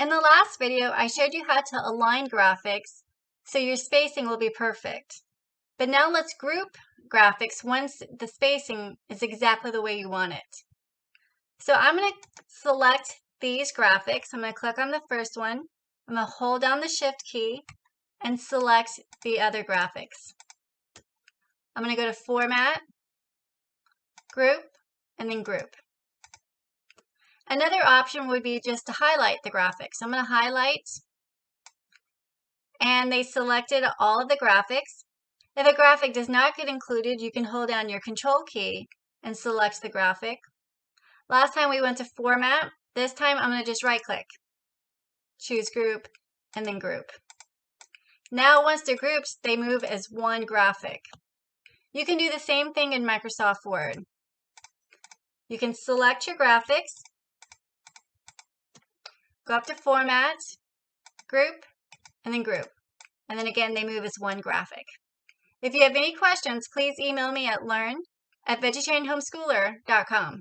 In the last video, I showed you how to align graphics so your spacing will be perfect. But now let's group graphics once the spacing is exactly the way you want it. So I'm going to select these graphics. I'm going to click on the first one. I'm going to hold down the Shift key and select the other graphics. I'm going to go to Format, Group, and then Group. Another option would be just to highlight the graphics. I'm going to highlight, and they selected all of the graphics. If a graphic does not get included, you can hold down your Control key and select the graphic. Last time we went to Format. This time I'm going to just right-click, choose Group, and then Group. Now once they're grouped, they move as one graphic. You can do the same thing in Microsoft Word. You can select your graphics, go up to Format, Group, and then Group. And then again, they move as one graphic. If you have any questions, please email me at learn@vegetarianhomeschooler.com.